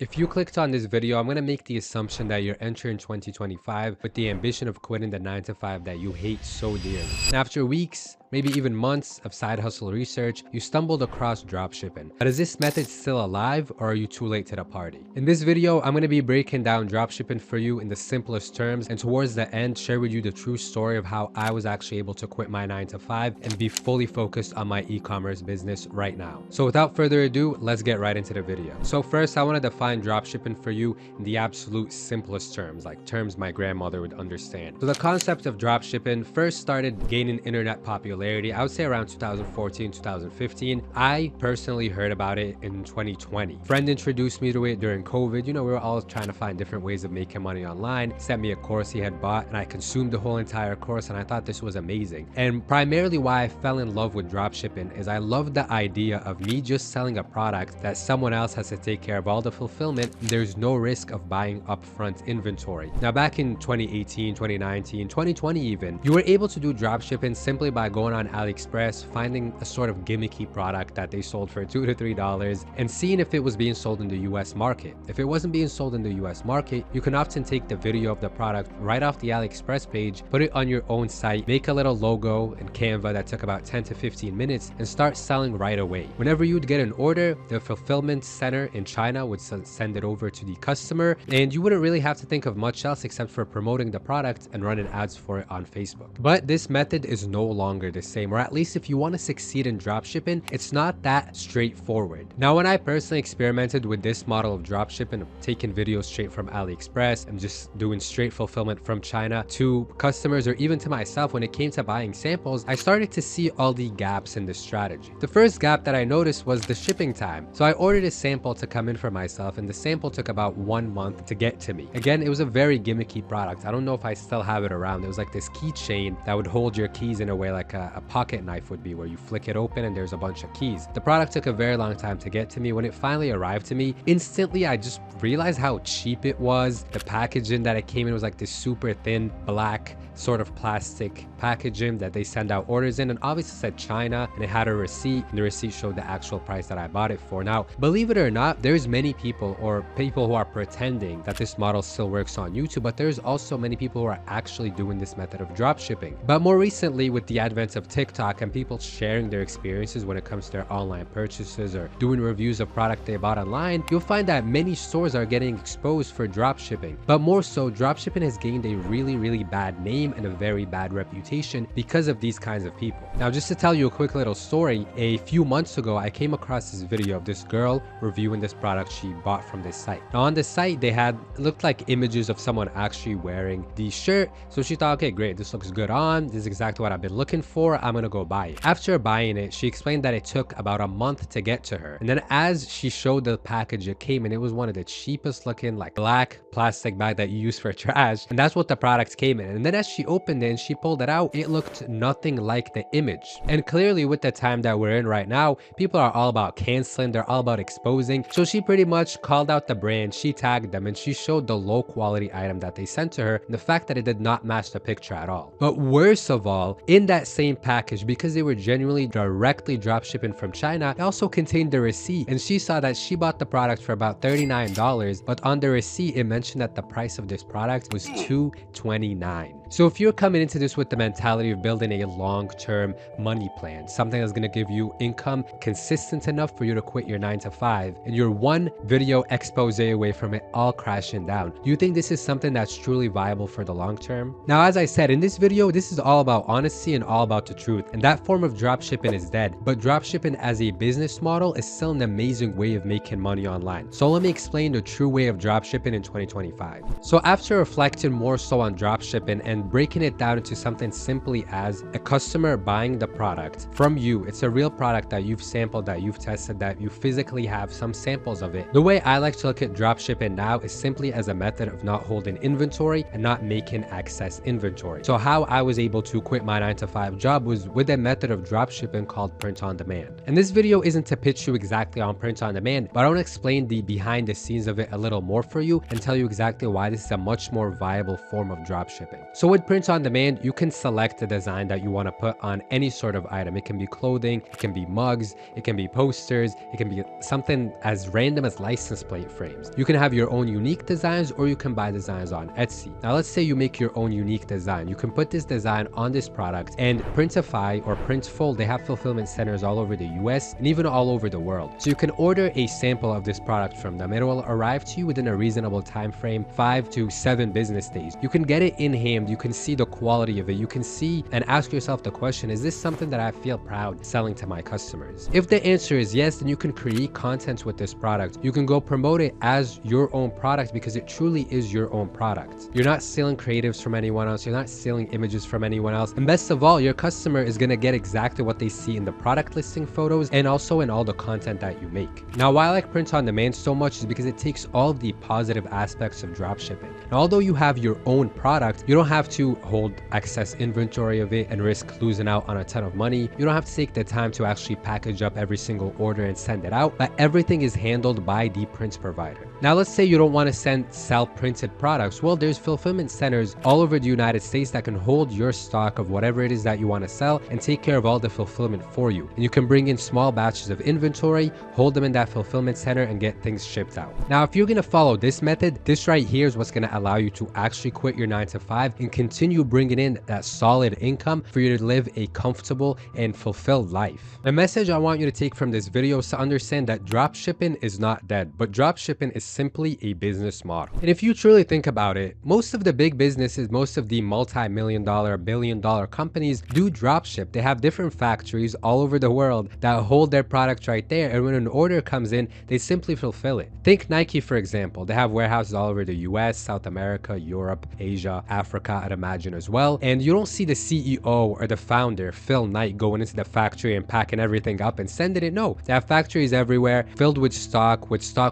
If you clicked on this video, I'm going to make the assumption that you're entering 2025 with the ambition of quitting the 9 to 5 that you hate so dearly. And after weeks, maybe even months of side hustle research, you stumbled across dropshipping. But is this method still alive, or are you too late to the party? In this video, I'm going to be breaking down dropshipping for you in the simplest terms, and towards the end, share with you the true story of how I was actually able to quit my 9 to 5 and be fully focused on my e-commerce business right now. So without further ado, let's get right into the video. So first, I want to define dropshipping for you in the absolute simplest terms, like terms my grandmother would understand. So the concept of dropshipping first started gaining internet popularity, I would say around 2014, 2015. I personally heard about it in 2020. A friend introduced me to it during COVID. You know, we were all trying to find different ways of making money online. Sent me a course he had bought, and I consumed the whole entire course, and I thought this was amazing. And primarily why I fell in love with dropshipping is I loved the idea of me just selling a product that someone else has to take care of all the fulfillment. There's no risk of buying upfront inventory. Now, back in 2018, 2019, 2020 even, you were able to do dropshipping simply by going on AliExpress, finding a sort of gimmicky product that they sold for $2 to $3 and seeing if it was being sold in the US market. If it wasn't being sold in the US market, you can often take the video of the product right off the AliExpress page, put it on your own site, make a little logo in Canva that took about 10 to 15 minutes and start selling right away. Whenever you'd get an order, the fulfillment center in China would send it over to the customer, and you wouldn't really have to think of much else except for promoting the product and running ads for it on Facebook. But this method is no longer the same, or at least if you want to succeed in dropshipping, it's not that straightforward. Now, when I personally experimented with this model of dropshipping, taking videos straight from AliExpress and just doing straight fulfillment from China to customers or even to myself, when it came to buying samples, I started to see all the gaps in this strategy. The first gap that I noticed was the shipping time. So I ordered a sample to come in for myself, and the sample took about 1 month to get to me. Again, it was a very gimmicky product. I don't know if I still have it around. It was like this keychain that would hold your keys in a way like a pocket knife would be, where you flick it open and there's a bunch of keys. The product took a very long time to get to me. When it finally arrived to me, instantly I just realized how cheap it was. The packaging that it came in was like this super thin black sort of plastic packaging that they send out orders in, and obviously said China, and it had a receipt, and the receipt showed the actual price that I bought it for. Now, believe it or not, there's many people who are pretending that this model still works on YouTube, but there's also many people who are actually doing this method of drop shipping. But more recently, with the advent of TikTok and people sharing their experiences when it comes to their online purchases or doing reviews of product they bought online, you'll find that many stores are getting exposed for drop shipping. But more so, drop shipping has gained a really bad name and a very bad reputation because of these kinds of people. Now, just to tell you a quick little story, a few months ago, I came across this video of this girl reviewing this product she bought from this site. Now, on this site, they had, it looked like images of someone actually wearing the shirt. So she thought, okay, great, this looks good on. This is exactly what I've been looking for. I'm gonna go buy it. After buying it, she explained that it took about a month to get to her. And then as she showed the package it came in, it was one of the cheapest looking like black plastic bag that you use for trash. And that's what the product came in. And then as she opened it and she pulled it out, it looked nothing like the image. And clearly with the time that we're in right now, people are all about canceling, they're all about exposing. So she pretty much called out the brand, she tagged them, and she showed the low quality item that they sent to her, and the fact that it did not match the picture at all. But worst of all, in that same package, because they were genuinely directly drop shipping from China, it also contained the receipt, and she saw that she bought the product for about $39, but on the receipt it mentioned that the price of this product was $229. So if you're coming into this with the mentality of building a long-term money plan, something that's going to give you income consistent enough for you to quit your 9 to 5, and you're one video expose away from it all crashing down, do you think this is something that's truly viable for the long term? Now, as I said in this video, this is all about honesty and all about the truth, and that form of dropshipping is dead. But dropshipping as a business model is still an amazing way of making money online. So let me explain the true way of dropshipping in 2025. So after reflecting more so on dropshipping and breaking it down into something simply as a customer buying the product from you, it's a real product that you've sampled, that you've tested, that you physically have some samples of it. The way I like to look at dropshipping now is simply as a method of not holding inventory and not making excess inventory. So how I was able to quit my 9 to 5 job was with a method of dropshipping called print on demand. And this video isn't to pitch you exactly on print on demand, but I want to explain the behind the scenes of it a little more for you and tell you exactly why this is a much more viable form of dropshipping. So with print on demand, you can select a design that you want to put on any sort of item. It can be clothing, it can be mugs, it can be posters, it can be something as random as license plate frames. You can have your own unique designs, or you can buy designs on Etsy. Now let's say you make your own unique design. You can put this design on this product, and Printify or Printful, they have fulfillment centers all over the US and even all over the world. So you can order a sample of this product from them. It will arrive to you within a reasonable time frame, 5 to 7 business days. You can get it in hand, you can see the quality of it, you can see and ask yourself the question, is this something that I feel proud selling to my customers? If the answer is yes, then you can create content with this product. You can go promote it as your own product because it truly is your own product. You're not stealing creatives from anyone else, you're not stealing images from anyone else, and best of all, your customer is going to get exactly what they see in the product listing photos and also in all the content that you make. Now, why I like print on demand so much is because it takes all of the positive aspects of dropshipping. Now, although you have your own product, you don't have to hold excess inventory of it and risk losing out on a ton of money. You don't have to take the time to actually package up every single order and send it out, but everything is handled by the print provider. Now, let's say you don't want to sell printed products. Well, there's fulfillment centers all over the United States that can hold your stock of whatever it is that you want to sell and take care of all the fulfillment for you. And you can bring in small batches of inventory, hold them in that fulfillment center, and get things shipped out. Now, if you're going to follow this method, this right here is what's going to allow you to actually quit your 9-to-5 and continue bringing in that solid income for you to live a comfortable and fulfilled life. The message I want you to take from this video is to understand that dropshipping is not dead, but dropshipping is simply a business model. And if you truly think about it, most of the big businesses, most of the multi-million-dollar, billion-dollar companies do dropship. They have different factories all over the world that hold their product right there, and when an order comes in, they simply fulfill it. Think Nike, for example. They have warehouses all over the US, South America, Europe, Asia, Africa, I'd imagine as well. And you don't see the CEO or the founder, Phil Knight, going into the factory and packing everything up and sending it. No, they have factories everywhere filled with stock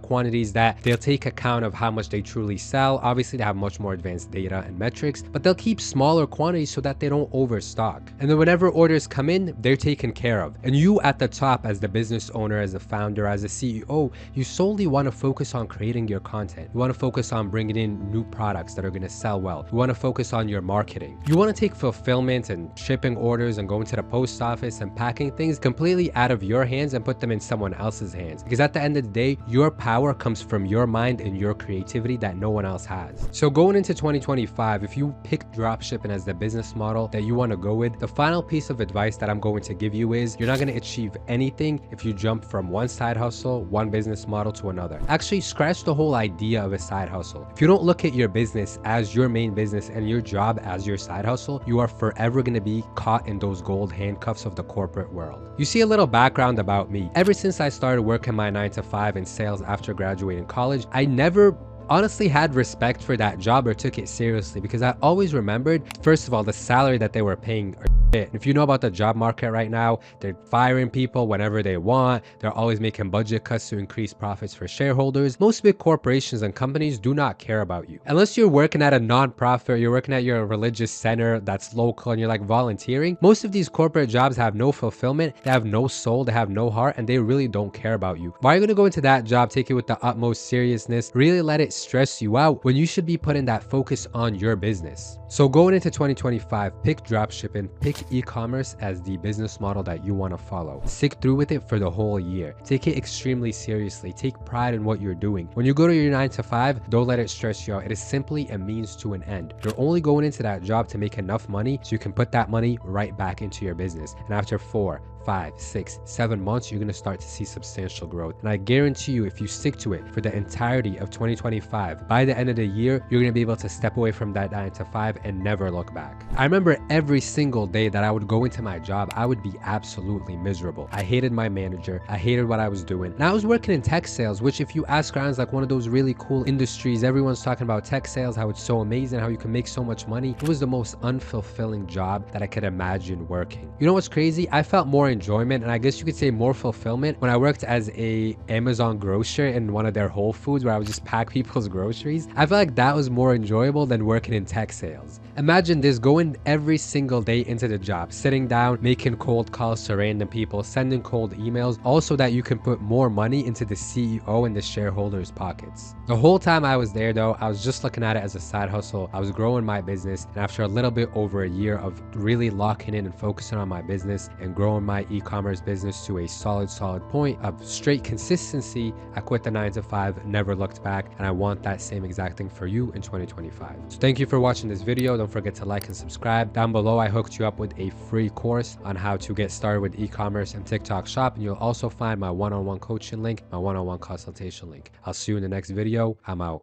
quantities that they'll take account of how much they truly sell. Obviously, they have much more advanced data and metrics, but they'll keep smaller quantities so that they don't overstock. And then whenever orders come in, they're taken care of. And you at the top, as the business owner, as the founder, as the CEO, you solely want to focus on creating your content. You want to focus on bringing in new products that are going to sell well. You want to focus on your marketing. You want to take fulfillment and shipping orders and going to the post office and packing things completely out of your hands and put them in someone else's hands. Because at the end of the day, your power comes from your mind and your creativity that no one else has. So going into 2025, if you pick dropshipping as the business model that you want to go with, the final piece of advice that I'm going to give you is you're not going to achieve anything if you jump from one side hustle, one business model to another. Actually, scratch the whole idea of a side hustle. If you don't look at your business as your main business and your job as your side hustle, you are forever going to be caught in those gold handcuffs of the corporate world. You see a little background about me. Ever since I started working my 9-to-5 in sales after graduating college, I never honestly had respect for that job or took it seriously because I always remembered, first of all, the salary that they were paying. If you know about the job market right now, they're firing people whenever they want. They're always making budget cuts to increase profits for shareholders. Most big corporations and companies do not care about you. Unless you're working at a non-profit, or you're working at your religious center that's local and you're like volunteering, most of these corporate jobs have no fulfillment, they have no soul, they have no heart, and they really don't care about you. Why are you going to go into that job, take it with the utmost seriousness, really let it stress you out when you should be putting that focus on your business? So going into 2025, pick dropshipping, pick e-commerce as the business model that you want to follow. Stick through with it for the whole year. Take it extremely seriously. Take pride in what you're doing. When you go to your 9-to-5, don't let it stress you out. It is simply a means to an end. You're only going into that job to make enough money so you can put that money right back into your business. And after 4, 5, 6, 7 months, you're going to start to see substantial growth. And I guarantee you, if you stick to it for the entirety of 2025, by the end of the year, you're going to be able to step away from that 9-to-5 and never look back. I remember every single day that I would go into my job, I would be absolutely miserable. I hated my manager. I hated what I was doing. And I was working in tech sales, which if you ask around is like one of those really cool industries. Everyone's talking about tech sales, how it's so amazing, how you can make so much money. It was the most unfulfilling job that I could imagine working. You know what's crazy? I felt more more enjoyment, and I guess you could say more fulfillment when I worked as a Amazon grocer in one of their Whole Foods, where I would just pack people's groceries. I feel like that was more enjoyable than working in tech sales. Imagine this, going every single day into the job, sitting down, making cold calls to random people, sending cold emails, all so that you can put more money into the CEO and the shareholders' pockets. The whole time I was there though, I was just looking at it as a side hustle. I was growing my business, and after a little bit over a year of really locking in and focusing on my business and growing my e-commerce business to a solid point of straight consistency, I quit the 9 to 5, never looked back, and I want that same exact thing for you in 2025. So thank you for watching this video. Don't forget to like and subscribe. Down below, I hooked you up with a free course on how to get started with e-commerce and TikTok shop, and you'll also find my one-on-one coaching link, my one-on-one consultation link. I'll see you in the next video. I'm out.